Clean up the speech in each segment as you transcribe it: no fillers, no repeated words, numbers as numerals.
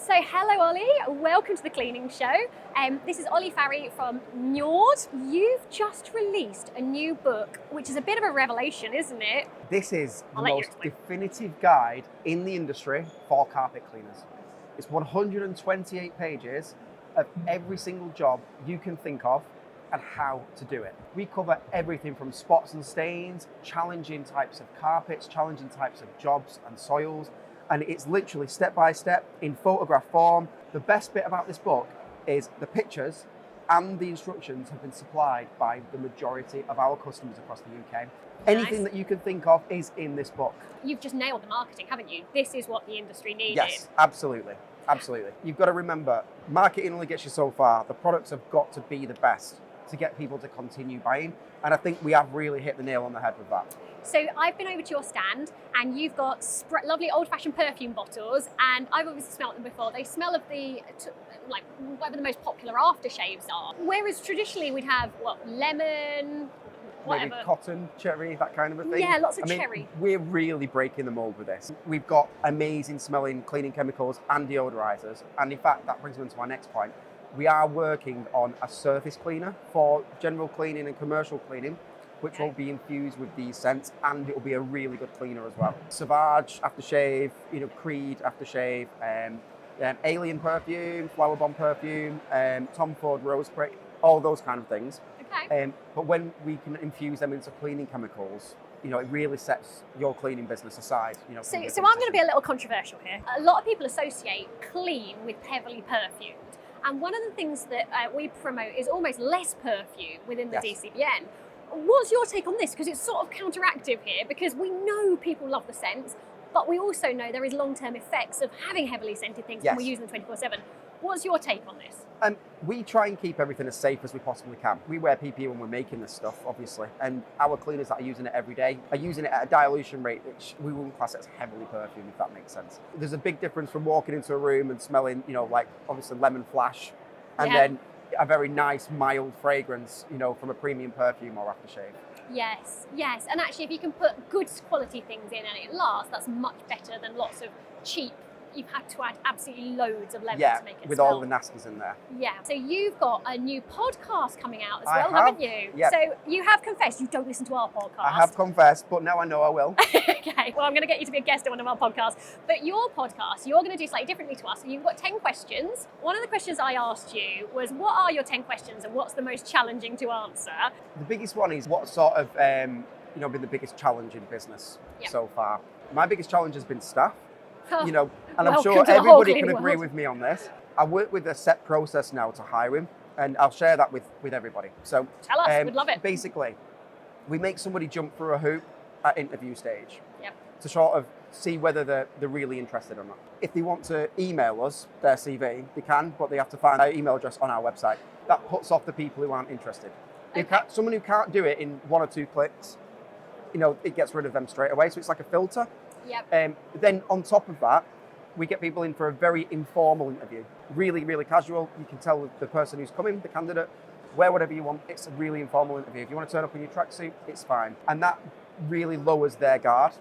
So hello Ollie, welcome to the cleaning show. This is Oli Farrey from Njord. You've just released a new book, which is a bit of a revelation, isn't it? This is the most definitive guide in the industry for carpet cleaners. It's 128 pages of every single job you can think of and how to do it. We cover everything from spots and stains, challenging types of carpets, challenging types of jobs and soils, and it's literally step by step in photograph form. The best bit about this book is the pictures and the instructions have been supplied by the majority of our customers across the UK. Anything that you can think of is in this book. You've just nailed the marketing, haven't you? This is what the industry needed. Yes, absolutely. Absolutely. You've got to remember, marketing only gets you so far. The products have got to be the best to get people to continue buying. And I think we have really hit the nail on the head with that. So I've been over to your stand and you've got lovely old-fashioned perfume bottles, and I've obviously smelt them before. They smell of like whatever the most popular aftershaves are. Whereas traditionally we'd have, lemon, whatever. Maybe cotton, cherry, that kind of a thing. Yeah, lots of cherry. We're really breaking the mold with this. We've got amazing smelling cleaning chemicals and deodorizers. And in fact, that brings me to my next point. We are working on a surface cleaner for general cleaning and commercial cleaning, which will be infused with these scents, and it will be a really good cleaner as well. Savage aftershave, Creed aftershave, Alien perfume, Flower Bomb perfume, Tom Ford Rose Prick, all those kind of things. Okay. But when we can infuse them into cleaning chemicals, it really sets your cleaning business aside. So I'm going to be a little controversial here. A lot of people associate clean with heavily perfumed. And one of the things that we promote is almost less perfume within the DCBN. What's your take on this? Because it's sort of counteractive here, because we know people love the scents, but we also know there is long-term effects of having heavily scented things when we use them 24/7. What's your take on this? We try and keep everything as safe as we possibly can. We wear PPE when we're making this stuff, obviously, and our cleaners that are using it every day are using it at a dilution rate which we wouldn't class as heavily perfumed, if that makes sense. There's a big difference from walking into a room and smelling, like obviously lemon flash, and then a very nice mild fragrance, from a premium perfume or aftershave. Yes, and actually if you can put good quality things in and it lasts, that's much better than lots of cheap. You've had to add absolutely loads of lemon to make it with smell. all the nasties in there. Yeah. So you've got a new podcast coming out as well, haven't you? Yep. So you have confessed you don't listen to our podcast. I have confessed, but now I know I will. Okay, well I'm going to get you to be a guest on one of our podcasts. But your podcast, you're going to do slightly differently to us. So you've got 10 questions. One of the questions I asked you was, what are your 10 questions and what's the most challenging to answer? The biggest one is what sort of, been the biggest challenge in business so far. My biggest challenge has been staff. And I'm sure everybody can agree with me on this. I work with a set process now to hire him, and I'll share that with everybody. So tell us, we'd love it. Basically, we make somebody jump through a hoop at interview stage to sort of see whether they're really interested or not. If they want to email us their CV, they can, but they have to find our email address on our website. That puts off the people who aren't interested. Okay. Someone who can't do it in 1 or 2 clicks, it gets rid of them straight away. So it's like a filter. Yep. Then on top of that, we get people in for a very informal interview. Really, really casual. You can tell the person who's coming, the candidate, wear whatever you want. It's a really informal interview. If you want to turn up in your tracksuit, it's fine. And that really lowers their guard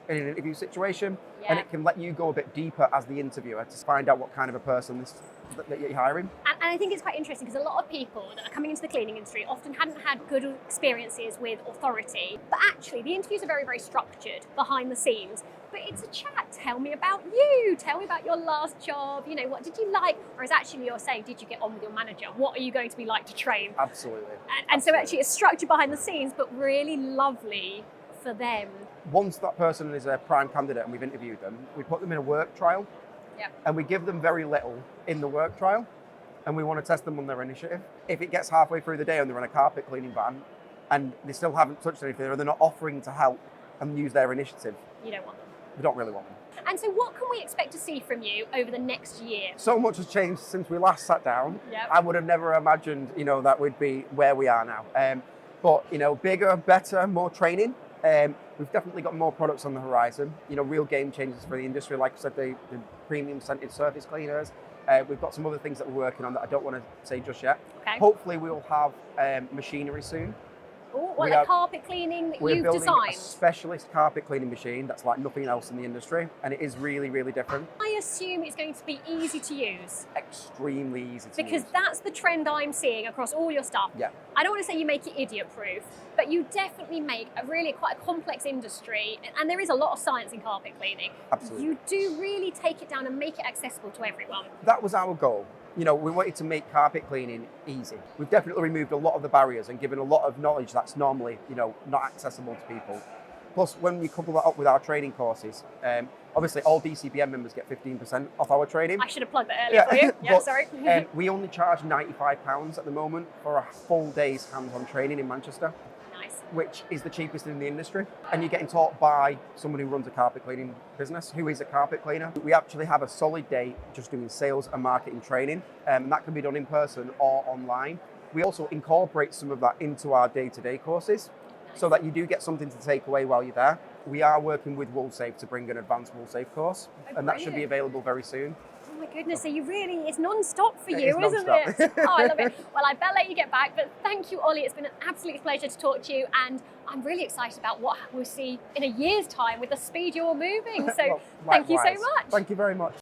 in an interview situation. And it can let you go a bit deeper as the interviewer to find out what kind of a person that you're hiring. And I think it's quite interesting because a lot of people that are coming into the cleaning industry often hadn't had good experiences with authority. But actually, the interviews are very, very structured behind the scenes. But it's a chat. Tell me about you. Tell me about your last job. What did you like? Whereas actually you're saying, did you get on with your manager? What are you going to be like to train? Absolutely. And so actually it's structured behind the scenes, but really lovely for them. Once that person is a prime candidate and we've interviewed them, we put them in a work trial. And we give them very little in the work trial, and we want to test them on their initiative. If it gets halfway through the day and they're in a carpet cleaning van and they still haven't touched anything, or they're not offering to help and use their initiative, you don't want them. We don't really want them. And so what can we expect to see from you over the next year? So much has changed since we last sat down. I would have never imagined, that we'd be where we are now. But bigger, better, more training. We've definitely got more products on the horizon, real game changers for the industry. Like I said, the premium scented surface cleaners. We've got some other things that we're working on that I don't want to say just yet. Okay. Hopefully we'll have machinery soon Oh, what, like carpet cleaning that we're you've building designed? a specialist carpet cleaning machine that's like nothing else in the industry, and it is really, really different. I assume it's going to be easy to use. Extremely easy to use. Because that's the trend I'm seeing across all your stuff. Yeah. I don't want to say you make it idiot-proof, but you definitely make a really quite a complex industry, and there is a lot of science in carpet cleaning. Absolutely. You do really take it down and make it accessible to everyone. That was our goal. You know, we wanted to make carpet cleaning easy. We've definitely removed a lot of the barriers and given a lot of knowledge that's normally, you know, not accessible to people. Plus, when we couple that up with our training courses, obviously all DCBN members get 15% off our training. I should have plugged that earlier for you. Yeah, but, sorry. We only charge £95 at the moment for a full day's hands-on training in Manchester. Nice. Which is the cheapest in the industry. And you're getting taught by someone who runs a carpet cleaning business, who is a carpet cleaner. We actually have a solid day just doing sales and marketing training, and that can be done in person or online. We also incorporate some of that into our day-to-day courses so that you do get something to take away while you're there. We are working with WoolSafe to bring an advanced WoolSafe course, and that should be available very soon. Oh my goodness, so you really, it's non-stop for you, It is isn't non-stop. it? Oh, I love it. Well, I better let you get back, but thank you, Oli. It's been an absolute pleasure to talk to you, and I'm really excited about what we'll see in a year's time with the speed you're moving. So Well, thank you so likewise. much. Thank you very much.